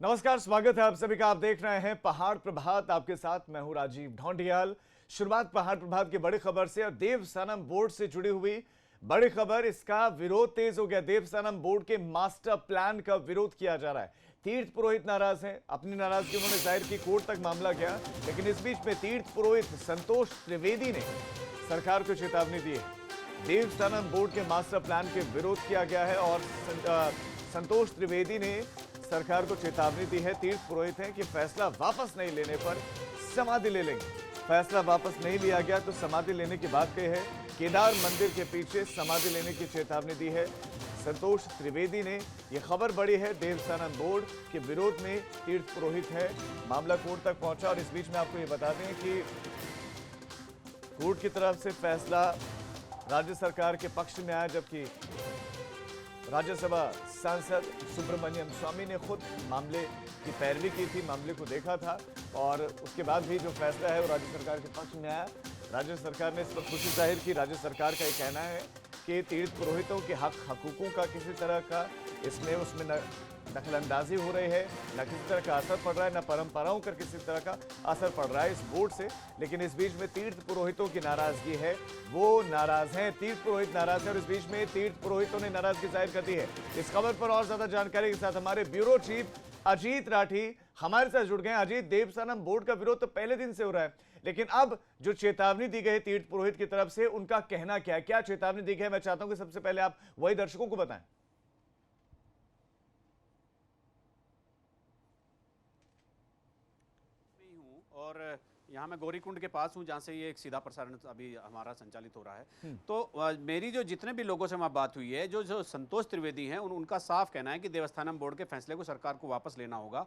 नमस्कार, स्वागत है आप सभी का। आप देख रहे हैं पहाड़ प्रभात, आपके साथ मैं हूं राजीव ढोंडियाल। शुरुआत पहाड़ प्रभात की बड़ी खबर से और देवस्थानम बोर्ड से जुड़ी हुई बड़ी खबर। इसका विरोध तेज हो गया। देवस्थानम बोर्ड के मास्टर प्लान का विरोध किया जा रहा है। तीर्थ पुरोहित नाराज हैं। अपनी नाराजगी उन्होंने जाहिर की, कोर्ट तक मामला गया, लेकिन इस बीच में तीर्थ पुरोहित संतोष त्रिवेदी ने सरकार को चेतावनी दी है। देवस्थानम बोर्ड के मास्टर प्लान के विरोध किया गया है और संतोष त्रिवेदी ने सरकार को चेतावनी दी है। तीर्थ पुरोहित हैं कि फैसला वापस नहीं लेने पर समाधि ले लेंगे। फैसला वापस नहीं लिया गया तो समाधि लेने की बात कही है। केदार मंदिर के पीछे समाधि लेने की चेतावनी दी है संतोष त्रिवेदी ने। यह खबर बड़ी है। देवस्थानम बोर्ड के विरोध में तीर्थ पुरोहित है। मामला कोर्ट तक पहुंचा और इस बीच में आपको ये बता दें कि कोर्ट की तरफ से फैसला राज्य सरकार के पक्ष में आया, जबकि राज्यसभा सांसद सुब्रमण्यम स्वामी ने खुद मामले की पैरवी की थी, मामले को देखा था और उसके बाद भी जो फैसला है वो राज्य सरकार के पक्ष में आया। राज्य सरकार ने इस पर खुशी जाहिर की। राज्य सरकार का ये कहना है कि तीर्थ पुरोहितों के हकूकों का किसी तरह का उसमें दखलंदाजी हो रही है, न किसी तरह का असर पड़ रहा है, न परंपराओं का किसी तरह का असर पड़ रहा है इस बोर्ड से। लेकिन इस बीच में तीर्थ पुरोहितों की नाराजगी है, वो नाराज हैं। तीर्थ पुरोहित नाराज है और इस बीच में तीर्थ पुरोहितों ने नाराजगी जाहिर कर दी है। इस खबर पर और ज्यादा जानकारी के साथ हमारे ब्यूरो चीफ अजीत राठी हमारे साथ जुड़ गए हैं। अजीत, देवस्थानम बोर्ड का विरोध तो पहले दिन से हो रहा है, लेकिन अब जो चेतावनी दी गई तीर्थ पुरोहित की तरफ से, उनका कहना क्या है, क्या चेतावनी दी गई? मैं चाहता हूं कि सबसे पहले आप वही दर्शकों को बताएं। और यहाँ मैं गौरीकुंड के पास हूँ, जहाँ से ये एक सीधा प्रसारण अभी हमारा संचालित हो रहा है। तो मेरी जो जितने भी लोगों से वहाँ बात हुई है, जो संतोष त्रिवेदी हैं, उनका साफ कहना है कि देवस्थानम बोर्ड के फैसले को सरकार को वापस लेना होगा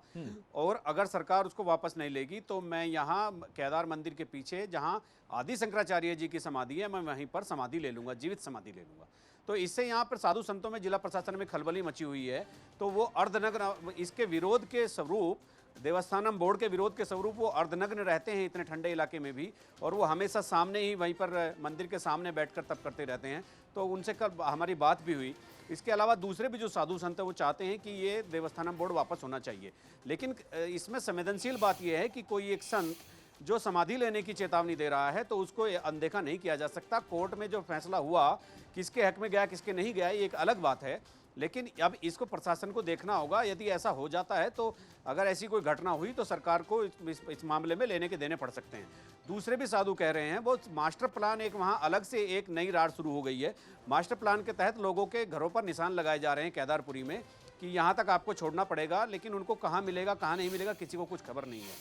और अगर सरकार उसको वापस नहीं लेगी तो मैं यहाँ केदार मंदिर के पीछे जहाँ आदि शंकराचार्य जी की समाधि है, मैं वहीं पर समाधि ले लूँगा, जीवित समाधि ले लूँगा। तो इससे यहाँ पर साधु संतों में, जिला प्रशासन में खलबली मची हुई है। तो वो अर्धनग्न, इसके विरोध के स्वरूप, देवस्थानम बोर्ड के विरोध के स्वरूप वो अर्धनग्न रहते हैं इतने ठंडे इलाके में भी, और वो हमेशा सामने ही वहीं पर मंदिर के सामने बैठकर तप करते रहते हैं। तो उनसे कल हमारी बात भी हुई। इसके अलावा दूसरे भी जो साधु संत हैं वो चाहते हैं कि ये देवस्थानम बोर्ड वापस होना चाहिए। लेकिन इसमें संवेदनशील बात यह है कि कोई एक संत जो समाधि लेने की चेतावनी दे रहा है तो उसको अनदेखा नहीं किया जा सकता। कोर्ट में जो फैसला हुआ, किसके हक में गया किसके नहीं गया, ये एक अलग बात है। लेकिन अब इसको प्रशासन को देखना होगा। यदि ऐसा हो जाता है तो अगर ऐसी कोई घटना हुई तो सरकार को इस मामले में लेने के देने पड़ सकते हैं। दूसरे भी साधु कह रहे हैं वो मास्टर प्लान, एक वहाँ अलग से एक नई रार शुरू हो गई है। मास्टर प्लान के तहत लोगों के घरों पर निशान लगाए जा रहे हैं केदारपुरी में कि यहाँ तक आपको छोड़ना पड़ेगा, लेकिन उनको कहाँ मिलेगा कहाँ नहीं मिलेगा किसी को कुछ खबर नहीं है।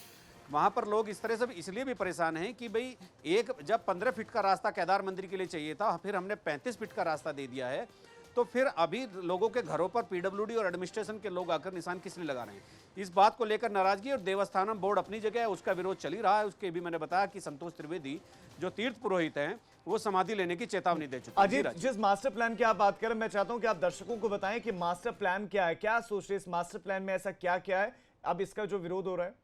वहाँ पर लोग इस तरह से इसलिए भी परेशान हैं कि भाई जब 15 फीट का रास्ता केदार मंदिर के लिए चाहिए था, फिर हमने 35 फीट का रास्ता दे दिया है, तो फिर अभी लोगों के घरों पर पीडब्ल्यूडी और एडमिनिस्ट्रेशन के लोग आकर निशान किस लिए लगा रहे हैं? इस बात को लेकर नाराजगी। और देवस्थानम बोर्ड अपनी जगह है, उसका विरोध चल ही रहा है। उसके भी मैंने बताया कि संतोष त्रिवेदी जो तीर्थ पुरोहित हैं वो समाधि लेने की चेतावनी दे चुके हैं। अजीत, जिस मास्टर प्लान की आप बात करें, मैं चाहता हूं कि आप दर्शकों को बताएं कि मास्टर प्लान क्या है, क्या सोच रहे इस मास्टर प्लान में, ऐसा क्या क्या है अब इसका जो विरोध हो रहा है?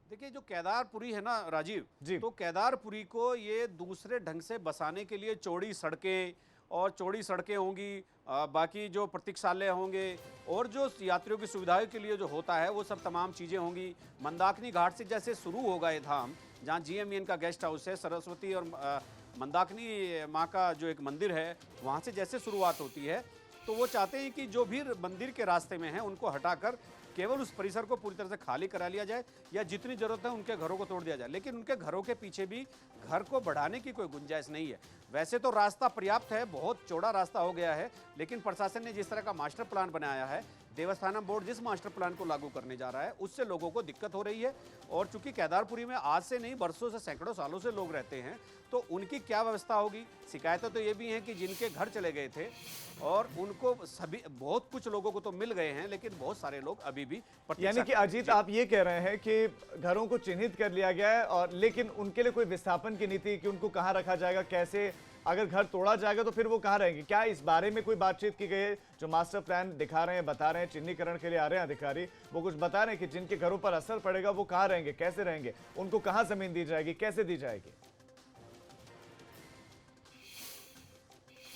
देखिए, जो केदारपुरी है ना राजीव जी, तो केदारपुरी को ये दूसरे ढंग से बसाने के लिए चौड़ी सड़कें होंगी, बाकी जो प्रतीक्षालय होंगे और जो यात्रियों की सुविधाओं के लिए जो होता है वो सब तमाम चीज़ें होंगी। मंदाकिनी घाट से जैसे शुरू होगा ये धाम, जहाँ GMEN का गेस्ट हाउस है, सरस्वती और मंदाकिनी माँ का जो एक मंदिर है, वहाँ से जैसे शुरुआत होती है, तो वो चाहते हैं कि जो भी मंदिर के रास्ते में हैं उनको हटाकर केवल उस परिसर को पूरी तरह से खाली करा लिया जाए, या जितनी जरूरत है उनके घरों को तोड़ दिया जाए। लेकिन उनके घरों के पीछे भी घर को बढ़ाने की कोई गुंजाइश नहीं है। वैसे तो रास्ता पर्याप्त है, बहुत चौड़ा रास्ता हो गया है, लेकिन प्रशासन ने जिस तरह का मास्टर प्लान बनाया है, देवस्थानम बोर्ड जिस मास्टर प्लान को लागू करने जा रहा है, उससे लोगों को दिक्कत हो रही है। और चूंकि केदारपुरी में आज से नहीं, बरसों से, सैकड़ों सालों से लोग रहते हैं, तो उनकी क्या व्यवस्था होगी? शिकायतें तो ये भी हैं कि जिनके घर चले गए थे और उनको बहुत कुछ लोगों को तो मिल गए हैं, लेकिन बहुत सारे लोग अभी भी, यानी कि अजीत आप ये कह रहे हैं कि घरों को चिन्हित कर लिया गया है, और लेकिन उनके लिए कोई विस्थापन की नीति कि उनको कहां रखा जाएगा, कैसे अगर घर तोड़ा जाएगा तो फिर वो कहाँ रहेंगे? क्या इस बारे में कोई बातचीत की गई है? जो मास्टर प्लान दिखा रहे हैं, बता रहे हैं, चिन्हीकरण के लिए आ रहे हैं अधिकारी, वो कुछ बता रहे हैं कि जिनके घरों पर असर पड़ेगा वो कहाँ रहेंगे, कैसे रहेंगे, उनको कहाँ जमीन दी जाएगी, कैसे दी जाएगी?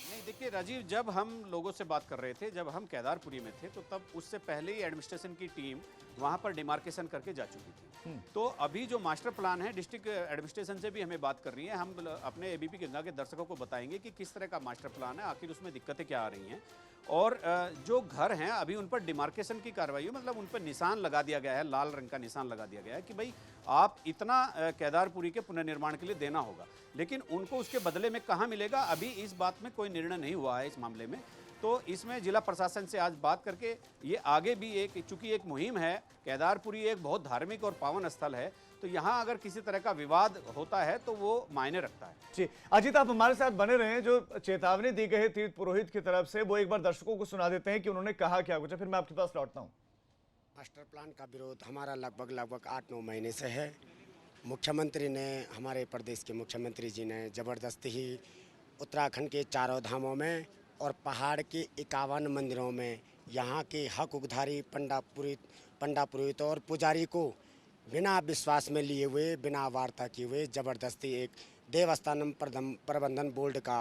नहीं, देखिए राजीव, जब हम लोगों से बात कर रहे थे, जब हम केदारपुरी में थे, तो तब उससे पहले ही एडमिनिस्ट्रेशन की टीम वहाँ पर डिमार्केशन करके जा चुकी थी। तो अभी जो मास्टर प्लान है, डिस्ट्रिक्ट एडमिनिस्ट्रेशन से भी हमें बात कर रही है। हम अपने एबीपी गंगा के दर्शकों को बताएंगे कि किस तरह का मास्टर प्लान है, आखिर उसमें दिक्कतें क्या आ रही हैं, और जो घर हैं अभी उन पर डिमार्केशन की कार्रवाई, मतलब उन पर निशान लगा दिया गया है, लाल रंग का निशान लगा दिया गया है कि भाई आप इतना केदारपुरी के पुनर्निर्माण के लिए देना होगा, लेकिन उनको उसके बदले में कहाँ मिलेगा, अभी इस बात में कोई निर्णय नहीं हुआ है इस मामले में। तो इसमें जिला प्रशासन से आज बात करके ये आगे भी चूंकि एक मुहिम है, केदारपुरी एक बहुत धार्मिक और पावन स्थल है, तो यहाँ अगर किसी तरह का विवाद होता है तो वो मायने रखता है। जी अजीत, आप हमारे साथ बने रहे हैं। जो चेतावनी दी गई है तीर्थ पुरोहित की तरफ से, वो एक बार दर्शकों को सुना देते हैं कि उन्होंने कहा क्या कुछ है, फिर मैं आपके पास लौटता हूँ। मास्टर प्लान का विरोध हमारा लगभग 8-9 महीने से है। मुख्यमंत्री ने, हमारे प्रदेश के मुख्यमंत्री जी ने ज़बरदस्ती ही उत्तराखंड के चारों धामों में और पहाड़ के 51 मंदिरों में यहाँ के हकधारी पंडा पुरोहित और पुजारी को बिना विश्वास में लिए हुए, बिना वार्ता किए हुए ज़बरदस्ती एक देवस्थानम प्रबंधन बोर्ड का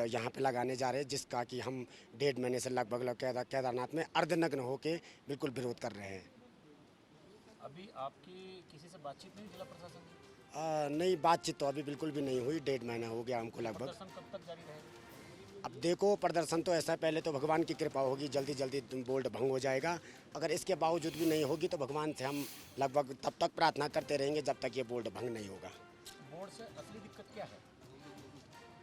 यहाँ पे लगाने जा रहे हैं, जिसका कि हम 1.5 महीने से लगभग केदारनाथ में अर्धनग्न होके बिल्कुल विरोध कर रहे हैं। अभी आपकी किसी से बातचीत नहीं जिला प्रशासन की? नहीं, बातचीत तो अभी बिल्कुल भी नहीं हुई। 1.5 महीना हो गया हमको लगभग। प्रदर्शन कब तक जारी रहेगा? अब देखो, प्रदर्शन तो ऐसा, पहले तो भगवान की कृपा होगी, जल्दी जल्दी बोर्ड भंग हो जाएगा। अगर इसके बावजूद भी नहीं होगी तो भगवान से हम लगभग तब तक प्रार्थना करते रहेंगे जब तक ये बोर्ड भंग नहीं होगा। बोर्ड से असली दिक्कत क्या है?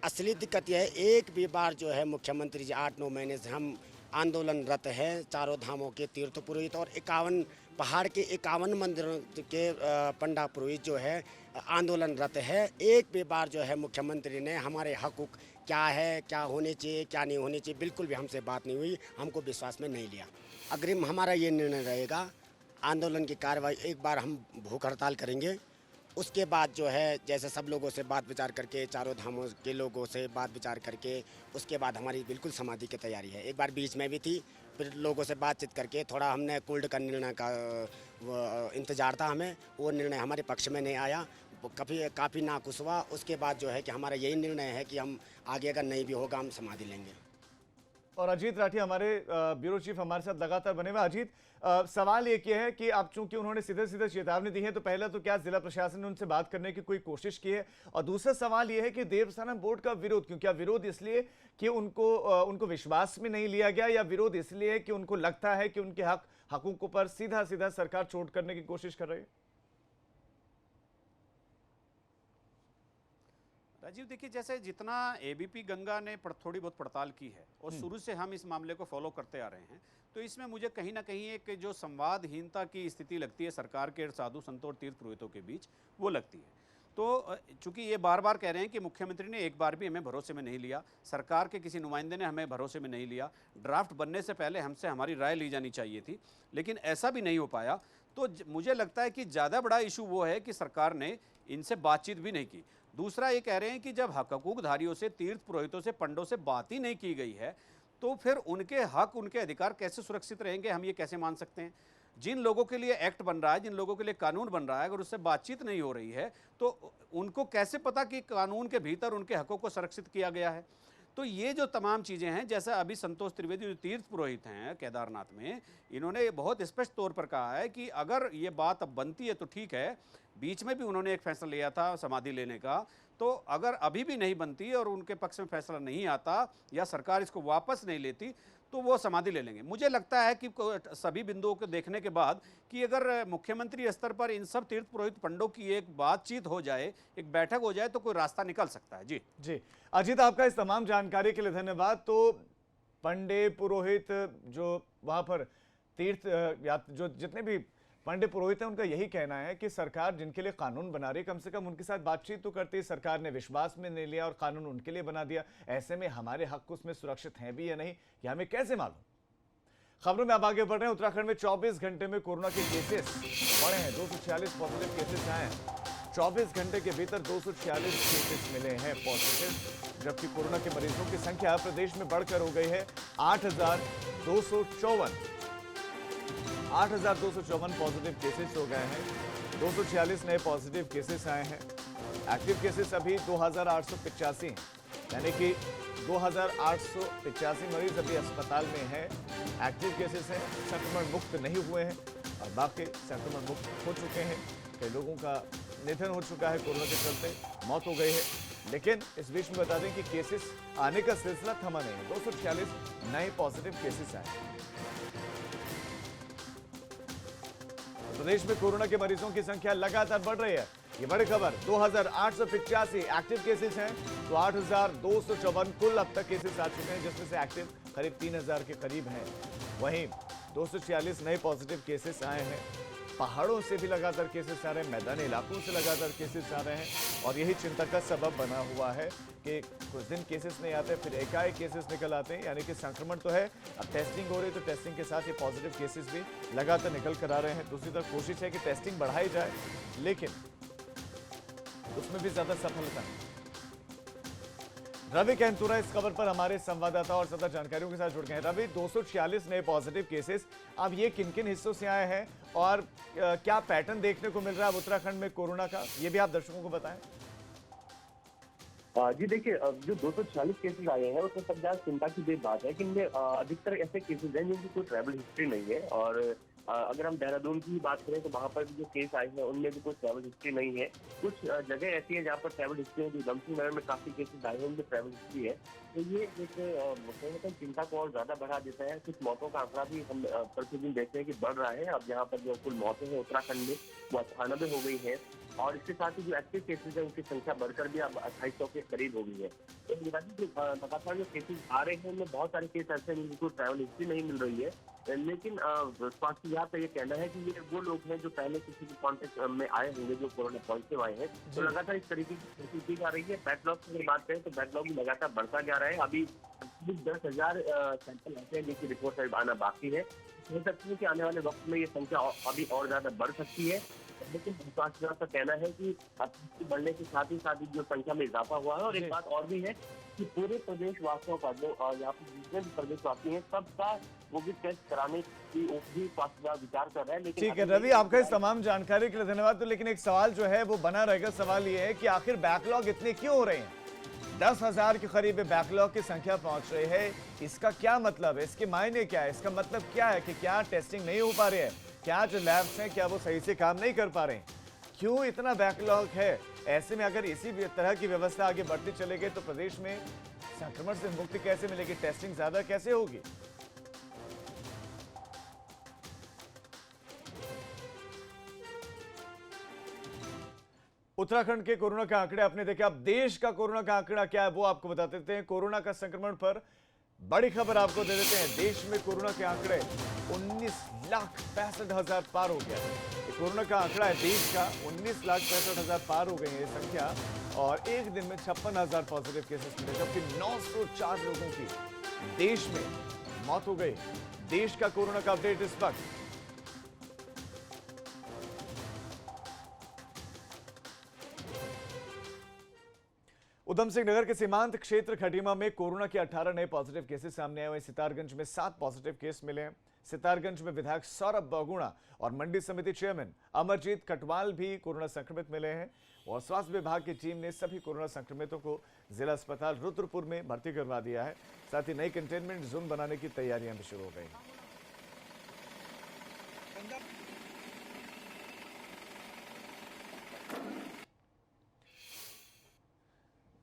असली दिक्कत यह है, एक भी बार जो है मुख्यमंत्री जी 8-9 महीने से हम आंदोलनरत है, चारों धामों के तीर्थ पुरोहित और 51 पहाड़ के 51 मंदिरों के पंडा पुरोहित जो है आंदोलनरत है। एक भी बार जो है मुख्यमंत्री ने हमारे हकूक़ क्या है, क्या होने चाहिए, क्या नहीं होने चाहिए, बिल्कुल भी हमसे बात नहीं हुई, हमको विश्वास में नहीं लिया। अग्रिम हमारा ये निर्णय रहेगा, आंदोलन की कार्रवाई, एक बार हम भूख हड़ताल करेंगे, उसके बाद जो है जैसे सब लोगों से बात विचार करके, चारों धामों के लोगों से बात विचार करके, उसके बाद हमारी बिल्कुल समाधि की तैयारी है। एक बार बीच में भी थी, फिर लोगों से बातचीत करके थोड़ा हमने कोल्ड का निर्णय का इंतजार था हमें, वो निर्णय हमारे पक्ष में नहीं आया, काफ़ी नाखुश हुआ। उसके बाद जो है कि हमारा यही निर्णय है कि हम आगे अगर नहीं भी होगा हम समाधि लेंगे। और अजीत राठी हमारे ब्यूरो चीफ हमारे साथ लगातार बने हुए। अजीत, सवाल एक ये है कि आप चूंकि उन्होंने सीधे सीधे चेतावनी दी है, तो पहला तो क्या जिला प्रशासन ने उनसे बात करने की कोई कोशिश की है? और दूसरा सवाल ये है कि देवस्थानम बोर्ड का विरोध क्यों? क्या विरोध इसलिए कि उनको विश्वास में नहीं लिया गया, या विरोध इसलिए कि उनको लगता है कि उनके हकूकों पर सीधा सीधा सरकार चोट करने की कोशिश कर रही है? राजीव, देखिए, जैसे जितना एबीपी गंगा ने थोड़ी बहुत पड़ताल की है और शुरू से हम इस मामले को फॉलो करते आ रहे हैं, तो इसमें मुझे कहीं ना कहीं एक जो संवादहीनता की स्थिति लगती है सरकार के साधु संतों और तीर्थ पुरोहितों के बीच, वो लगती है। तो चूंकि ये बार बार कह रहे हैं कि मुख्यमंत्री ने एक बार भी हमें भरोसे में नहीं लिया, सरकार के किसी नुमाइंदे ने हमें भरोसे में नहीं लिया, ड्राफ्ट बनने से पहले हमसे हमारी राय ली जानी चाहिए थी, लेकिन ऐसा भी नहीं हो पाया। तो मुझे लगता है कि ज़्यादा बड़ा इशू वो है कि सरकार ने इनसे बातचीत भी नहीं की। दूसरा ये कह रहे हैं कि जब हकूकधारियों से, तीर्थ पुरोहितों से, पंडों से बात ही नहीं की गई है, तो फिर उनके हक, उनके अधिकार कैसे सुरक्षित रहेंगे, हम ये कैसे मान सकते हैं? जिन लोगों के लिए एक्ट बन रहा है, जिन लोगों के लिए कानून बन रहा है, अगर उससे बातचीत नहीं हो रही है तो उनको कैसे पता कि कानून के भीतर उनके हकों को संरक्षित किया गया है? तो ये जो तमाम चीज़ें हैं, जैसा अभी संतोष त्रिवेदी जो तीर्थ पुरोहित हैं केदारनाथ में, इन्होंने बहुत स्पष्ट तौर पर कहा है कि अगर ये बात अब बनती है तो ठीक है। बीच में भी उन्होंने एक फैसला लिया था समाधि लेने का, तो अगर अभी भी नहीं बनती और उनके पक्ष में फैसला नहीं आता या सरकार इसको वापस नहीं लेती तो वो समाधि ले लेंगे। मुझे लगता है कि सभी बिंदुओं को देखने के बाद कि अगर मुख्यमंत्री स्तर पर इन सब तीर्थ पुरोहित पंडों की एक बातचीत हो जाए, एक बैठक हो जाए, तो कोई रास्ता निकल सकता है। जी जी अजीत, आपका इस तमाम जानकारी के लिए धन्यवाद। तो पंडे पुरोहित जो वहां पर तीर्थ या जो जितने भी पंडे पुरोहित हैं, उनका यही कहना है कि सरकार जिनके लिए कानून बना रही है, कम से कम उनके साथ बातचीत तो करती है। सरकार ने विश्वास में नहीं लिया और कानून उनके लिए बना दिया। ऐसे में हमारे हक उसमें सुरक्षित हैं भी या नहीं, यह हमें कैसे मालूम? खबरों में अब आगे बढ़ रहे हैं। उत्तराखंड में 24 घंटे में कोरोना के केसेस बढ़े हैं। 246 पॉजिटिव केसेस आए हैं। 24 घंटे के भीतर 246 केसेस मिले हैं पॉजिटिव। जबकि कोरोना के मरीजों की संख्या प्रदेश में बढ़कर हो गई है 8,254 पॉजिटिव केसेस हो गए हैं। 246 नए पॉजिटिव केसेस आए हैं। एक्टिव केसेस अभी 2,885, यानी कि 2,885 मरीज अभी अस्पताल में हैं, एक्टिव केसेस हैं, संक्रमण मुक्त नहीं हुए हैं और बाकी संक्रमण मुक्त हो चुके हैं। कई लोगों का निधन हो चुका है, कोरोना के चलते मौत हो गई है। लेकिन इस बीच में बता दें कि केसेस आने का सिलसिला थमा नहीं है। 246 नए पॉजिटिव केसेस आए। प्रदेश में कोरोना के मरीजों की संख्या लगातार बढ़ रही है। ये बड़ी खबर, 2,885 एक्टिव केसेस हैं, तो 8,254 कुल अब तक केसेस आ चुके हैं, जिसमें से एक्टिव करीब 3,000 के करीब हैं। वहीं 246 नए पॉजिटिव केसेस आए हैं। पहाड़ों से भी लगातार केसेस आ रहे हैं, मैदानी इलाकों से लगातार केसेस आ रहे हैं और यही चिंता का सबब बना हुआ है कि कुछ दिन केसेस नहीं आते, फिर एकाएक केसेस निकल आते हैं। यानी कि संक्रमण तो है, अब टेस्टिंग हो रही है, तो टेस्टिंग के साथ ये पॉजिटिव केसेस भी लगातार निकल कर आ रहे हैं। दूसरी तरफ कोशिश है कि टेस्टिंग बढ़ाई जाए, लेकिन उसमें भी ज्यादा सफलता नहीं। रवि कैंतुरा इस खबर पर हमारे संवाददाता और ज्यादा जानकारियों के साथ जुड़ गए हैं। रवि, 246 नए पॉजिटिव केसेस, अब ये किन किन हिस्सों से आए हैं और क्या पैटर्न देखने को मिल रहा है उत्तराखंड में कोरोना का, ये भी आप दर्शकों को बताएं। जी देखिए, जो 246 केसेस आए हैं उसमें सबसे ज्यादा चिंता की बात है कि इनमें अधिकतर ऐसे केसेस हैं जिनकी कोई ट्रैवल हिस्ट्री नहीं है। और अगर हम देहरादून की बात करें तो वहाँ पर भी जो केस आए हैं उनमें भी कोई ट्रैवल हिस्ट्री नहीं है। कुछ जगह ऐसी है जहाँ पर ट्रैवल हिस्ट्री है, जो उधमसिंह नगर में काफी केसेस आए हैं उनमें ट्रैवल हिस्ट्री है। तो ये एक चिंता को और ज्यादा बढ़ा देता है। कुछ मौतों का आंकड़ा भी हम प्रतिदिन देखते हैं कि बढ़ रहा है। अब यहाँ पर जो कुल मौतें हैं उत्तराखंड में वो 98 हो गई है और इसके साथ ही जो एक्टिव केसेस है उनकी संख्या बढ़कर भी अब 2800 के करीब हो गई है। तो लगातार जो केसेस आ रहे हैं उनमें बहुत सारे केस ऐसे हैं जिनको ट्रैवल हिस्ट्री नहीं मिल रही है। लेकिन स्वास्थ्य विभाग का ये कहना है कि ये वो लोग हैं जो पहले किसी के कॉन्टेक्ट में आए होंगे जो कोरोना पॉजिटिव आए हैं। तो लगातार इस तरीके की कोशिश की जा रही है। बैकलॉग की बात करें तो बैकलॉग लगातार बढ़ता जा रहा है। अभी 10,000 सैंपल ऐसे हैं जिनकी रिपोर्ट आना बाकी है। हो सकती है कि आने वाले वक्त में ये संख्या अभी और ज्यादा बढ़ सकती है। लेकिन स्वास्थ्य विभाग का कहना है कि बढ़ने के साथ ही जो संख्या में इजाफा हुआ है। और एक बात और भी है कि पूरे प्रदेशवासियों का जो यहाँ पर जितने भी प्रदेशवासी हैं सबका वो भी टेस्ट कराने की भी स्वास्थ्य विभाग विचार कर रहा है। लेकिन ठीक है रवि, आपका इस तमाम जानकारी के लिए धन्यवाद। तो लेकिन एक सवाल जो है वो बना रहेगा, सवाल ये है कि आखिर बैकलॉग इतने क्यों हो रहे हैं? 10,000 के करीब बैकलॉग की संख्या पहुंच रही है। इसका क्या मतलब है, इसके मायने क्या है? इसका मतलब क्या है कि क्या टेस्टिंग नहीं हो पा रही है, क्या जो लैब्स हैं क्या वो सही से काम नहीं कर पा रहे हैं? क्यों इतना बैकलॉग है? ऐसे में अगर इसी तरह की व्यवस्था आगे बढ़ती चलेगी तो प्रदेश में संक्रमण से मुक्ति कैसे मिलेगी, टेस्टिंग ज्यादा कैसे होगी? उत्तराखंड के कोरोना के आंकड़े आपने देखे। अब देश का कोरोना का आंकड़ा क्या है वो आपको बता देते हैं। कोरोना का संक्रमण पर बड़ी खबर आपको दे देते हैं। देश में कोरोना के आंकड़े 19,65,000 पार हो गया है। कोरोना का आंकड़ा है देश का, 19,65,000 पार हो गई है संख्या। और एक दिन में 56,000 पॉजिटिव केसेस मिले, जबकि 904 लोगों की देश में मौत हो गई। देश का कोरोना का अपडेट इस वक्त। उधमसिंह नगर के सीमांत क्षेत्र खटीमा में कोरोना के 18 नए पॉजिटिव केसेस सामने आए। वहीं सितारगंज में 7 पॉजिटिव केस मिले हैं। सितारगंज में विधायक सौरभ बहुगुणा और मंडी समिति चेयरमैन अमरजीत कटवाल भी कोरोना संक्रमित मिले हैं। और स्वास्थ्य विभाग की टीम ने सभी कोरोना संक्रमितों को जिला अस्पताल रुद्रपुर में भर्ती करवा दिया है। साथ ही नई कंटेनमेंट जोन बनाने की तैयारियां भी शुरू हो गई।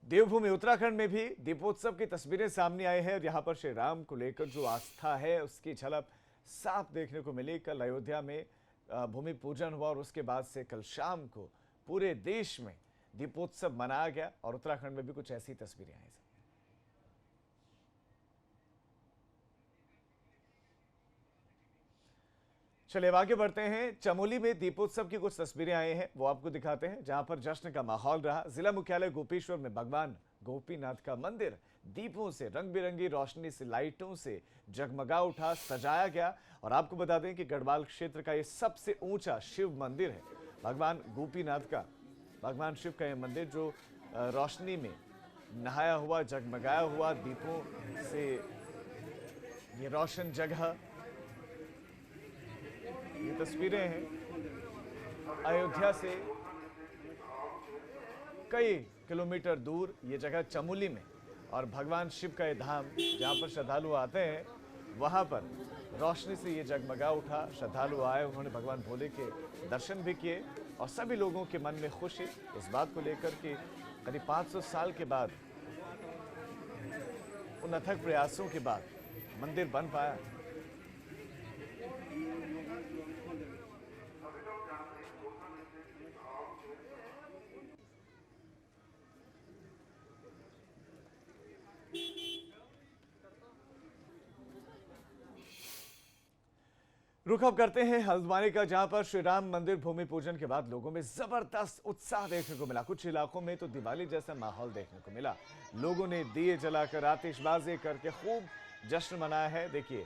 देवभूमि उत्तराखंड में भी दीपोत्सव की तस्वीरें सामने आई हैं और यहां पर श्री राम को लेकर जो आस्था है उसकी झलक साफ देखने को मिली। कल अयोध्या में भूमि पूजन हुआ और उसके बाद से कल शाम को पूरे देश में दीपोत्सव मनाया गया और उत्तराखंड में भी कुछ ऐसी तस्वीरें आई। चलिए आगे बढ़ते हैं। चमोली में दीपोत्सव की कुछ तस्वीरें आई हैं, वो आपको दिखाते हैं, जहां पर जश्न का माहौल रहा। जिला मुख्यालय गोपेश्वर में भगवान गोपीनाथ का मंदिर दीपों से, रंग बिरंगी रोशनी से, लाइटों से जगमगा उठा, सजाया गया। और आपको बता दें कि गढ़वाल क्षेत्र का ये सबसे ऊंचा शिव मंदिर है। भगवान गोपीनाथ का, भगवान शिव का यह मंदिर जो रोशनी में नहाया हुआ, जगमगाया हुआ दीपों से ये रोशन जगह। ये तस्वीरें हैं अयोध्या से कई किलोमीटर दूर, ये जगह चमोली में, और भगवान शिव का ये धाम जहाँ पर श्रद्धालु आते हैं वहाँ पर रोशनी से ये जगमगा उठा। श्रद्धालु आए, उन्होंने भगवान भोले के दर्शन भी किए और सभी लोगों के मन में खुशी इस बात को लेकर कि करीब 500 साल के बाद, उन अथक प्रयासों के बाद मंदिर बन पाया। रुख अब करते हैं हल्द्वानी का, जहां पर श्री राम मंदिर भूमि पूजन के बाद लोगों में जबरदस्त उत्साह देखने को मिला। कुछ इलाकों में तो दिवाली जैसा माहौल देखने को मिला। लोगों ने दिए जलाकर, आतिशबाजी करके खूब जश्न मनाया है। देखिए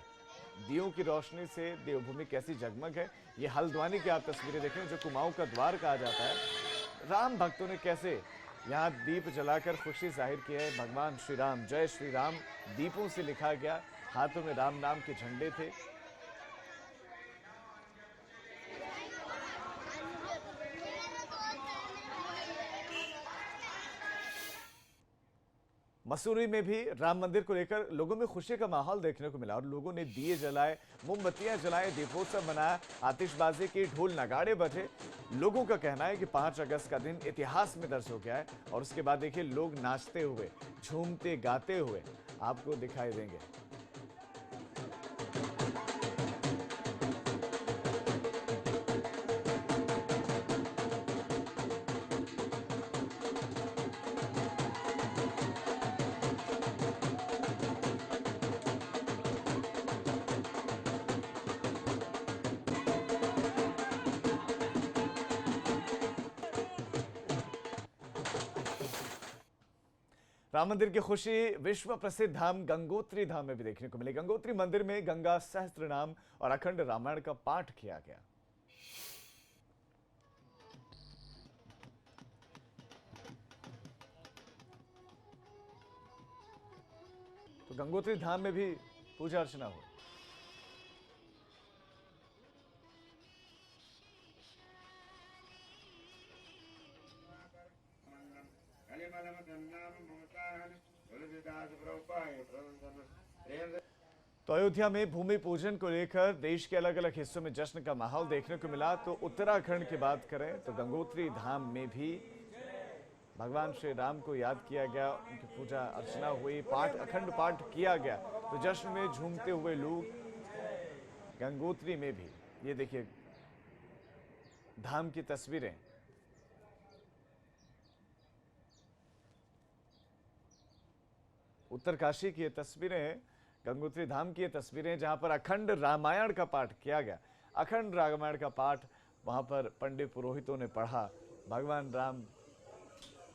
दियों की रोशनी से देवभूमि कैसी जगमग है। ये हल्द्वानी की आप तस्वीरें देखें, जो कुमाऊं का द्वार कहा जाता है। राम भक्तों ने कैसे यहाँ दीप जलाकर खुशी जाहिर की है। भगवान श्री राम, जय श्री राम दीपों से लिखा गया, हाथों में राम नाम के झंडे थे। मसूरी में भी राम मंदिर को लेकर लोगों में खुशी का माहौल देखने को मिला और लोगों ने दिए जलाए, मोमबत्तियां जलाए, दीपोत्सव मनाया, आतिशबाजी की, ढोल नगाड़े बजे। लोगों का कहना है कि 5 अगस्त का दिन इतिहास में दर्ज हो गया है और उसके बाद देखिए लोग नाचते हुए, झूमते गाते हुए आपको दिखाई देंगे। राम मंदिर की खुशी विश्व प्रसिद्ध धाम गंगोत्री धाम में भी देखने को मिली। गंगोत्री मंदिर में गंगा सहस्त्र नाम और अखंड रामायण का पाठ किया गया। तो गंगोत्री धाम में भी पूजा अर्चना हुई। तो अयोध्या में भूमि पूजन को लेकर देश के अलग अलग हिस्सों में जश्न का माहौल देखने को मिला। तो उत्तराखंड की बात करें तो गंगोत्री धाम में भी भगवान श्री राम को याद किया गया, उनकी पूजा अर्चना हुई, पाठ, अखंड पाठ किया गया। तो जश्न में झूमते हुए लोग गंगोत्री में भी, ये देखिए धाम की तस्वीरें, उत्तरकाशी की ये तस्वीरें हैं, गंगोत्री धाम की ये तस्वीरें, जहां पर अखंड रामायण का पाठ किया गया। अखंड रामायण का पाठ वहां पर पंडित पुरोहितों ने पढ़ा, भगवान राम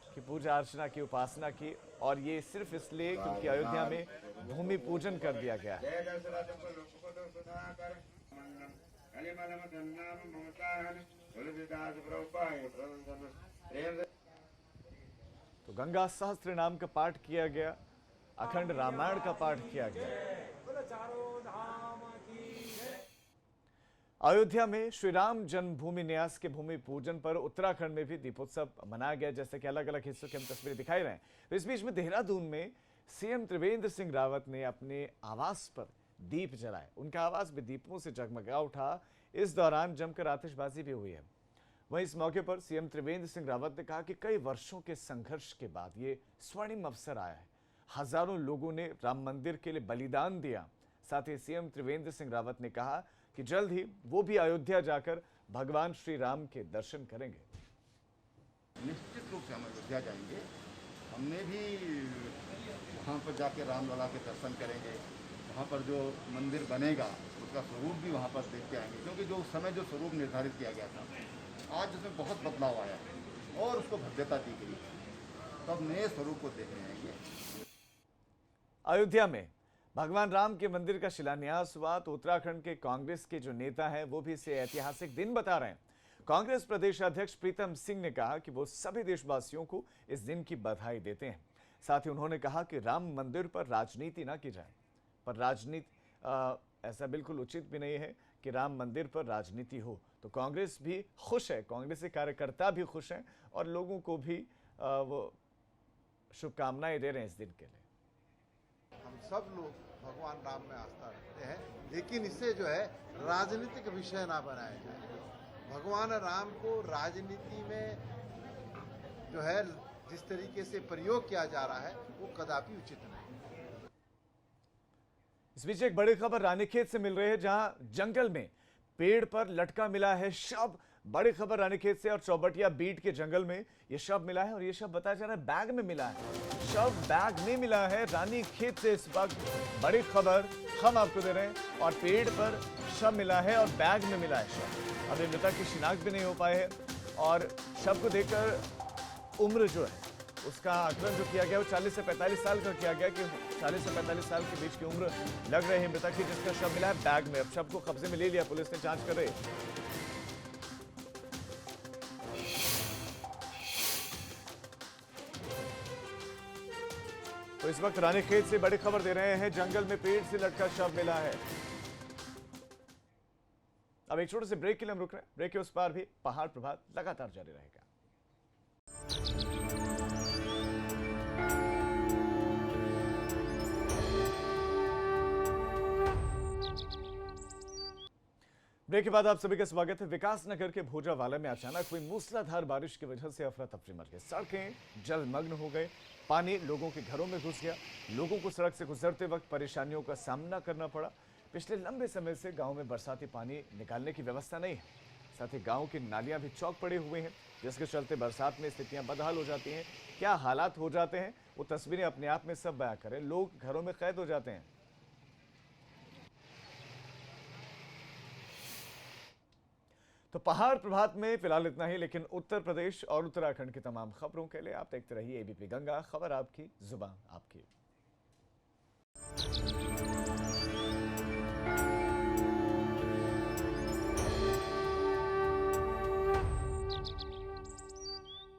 की पूजा अर्चना की, उपासना की, और ये सिर्फ इसलिए क्योंकि अयोध्या में भूमि पूजन कर दिया गया है। तो गंगा सहस्त्र नाम का पाठ किया गया, अखंड रामायण का पाठ किया गया। अयोध्या में श्री राम जन्मभूमि न्यास के भूमि पूजन पर उत्तराखंड में भी दीपोत्सव मनाया गया, जैसे कि अलग अलग हिस्सों की हम तस्वीरें दिखाई रहे हैं। तो इस बीच में देहरादून में सीएम त्रिवेंद्र सिंह रावत ने अपने आवास पर दीप जलाए। उनका आवास भी दीपों से जगमगा उठा। इस दौरान जमकर आतिशबाजी भी हुई है। वहीं इस मौके पर सीएम त्रिवेंद्र सिंह रावत ने कहा कि कई वर्षों के संघर्ष के बाद ये स्वर्णिम अवसर आया है। हजारों लोगों ने राम मंदिर के लिए बलिदान दिया। साथ ही सीएम त्रिवेंद्र सिंह रावत ने कहा कि जल्द ही वो भी अयोध्या जाकर भगवान श्री राम के दर्शन करेंगे। निश्चित रूप से हम अयोध्या जाएंगे। हमने भी वहाँ पर जाके रामलला के दर्शन करेंगे। वहाँ पर जो मंदिर बनेगा उसका स्वरूप भी वहाँ पर देख के आएंगे, क्योंकि जो उस समय जो स्वरूप निर्धारित किया गया था, आज उसमें बहुत बदलाव आया है और उसको भव्यता दी गई है। तब नए स्वरूप को देखने आएंगे। अयोध्या में भगवान राम के मंदिर का शिलान्यास हुआ तो उत्तराखंड के कांग्रेस के जो नेता हैं वो भी इसे ऐतिहासिक दिन बता रहे हैं। कांग्रेस प्रदेश अध्यक्ष प्रीतम सिंह ने कहा कि वो सभी देशवासियों को इस दिन की बधाई देते हैं। साथ ही उन्होंने कहा कि राम मंदिर पर राजनीति ना की जाए, पर राजनीति ऐसा बिल्कुल उचित भी नहीं है कि राम मंदिर पर राजनीति हो। तो कांग्रेस भी खुश है, कांग्रेस के कार्यकर्ता भी खुश हैं और लोगों को भी वो शुभकामनाएं दे रहे हैं इस दिन के लिए। हम सब लोग भगवान राम में आस्था रखते हैं, लेकिन इससे जो है राजनीतिक विषय ना बनाया जाए। भगवान राम को राजनीति में जो है जिस तरीके से प्रयोग किया जा रहा है वो कदापि उचित नहीं। इस बीच एक बड़ी खबर रानीखेत से मिल रही है, जहां जंगल में पेड़ पर लटका मिला है शव। बड़ी खबर रानीखेत से और चौबटिया बीट के जंगल में यह शव मिला है और यह शव बताया जा रहा है बैग में मिला है। शव बैग में मिला है रानीखेत से इस वक्त बड़ी खबर हम आपको दे रहे हैं और पेड़ पर शव मिला है और बैग में मिला है शव। अभी मृतक की शिनाख्त भी नहीं हो पाए है और शव को देखकर उम्र जो है उसका आकलन जो किया गया वो 40 से 45 साल का किया गया कि 40 से 45 साल के बीच की उम्र लग रही है मृतक की, जिसका शव मिला है बैग में। अब शव को कब्जे में ले लिया, पुलिस ने जांच कर रही है। तो इस वक्त रानीखेत से बड़ी खबर दे रहे हैं, जंगल में पेड़ से लटका शव मिला है। अब एक छोटे से ब्रेक के लिए हम रुक रहे हैं, ब्रेक के उस पार भी पहाड़ प्रभात लगातार जारी रहेगा। ब्रेक के बाद आप सभी का स्वागत है। विकासनगर के भोजावाला में अचानक हुई मूसलाधार बारिश की वजह से अफरा तफरी मच गई। सड़कें जलमग्न हो गए, पानी लोगों के घरों में घुस गया। लोगों को सड़क से गुजरते वक्त परेशानियों का सामना करना पड़ा। पिछले लंबे समय से गांव में बरसाती पानी निकालने की व्यवस्था नहीं है। साथ ही गांव की नालियां भी चौक पड़े हुए हैं, जिसके चलते बरसात में स्थितियां बदहाल हो जाती हैं। क्या हालात हो जाते हैं वो तस्वीरें अपने आप में सब बयां करें। लोग घरों में कैद हो जाते हैं। तो पहाड़ प्रभात में फिलहाल इतना ही, लेकिन उत्तर प्रदेश और उत्तराखंड की तमाम खबरों के लिए आप देखते रहिए एबीपी गंगा, खबर आपकी, जुबान आपकी।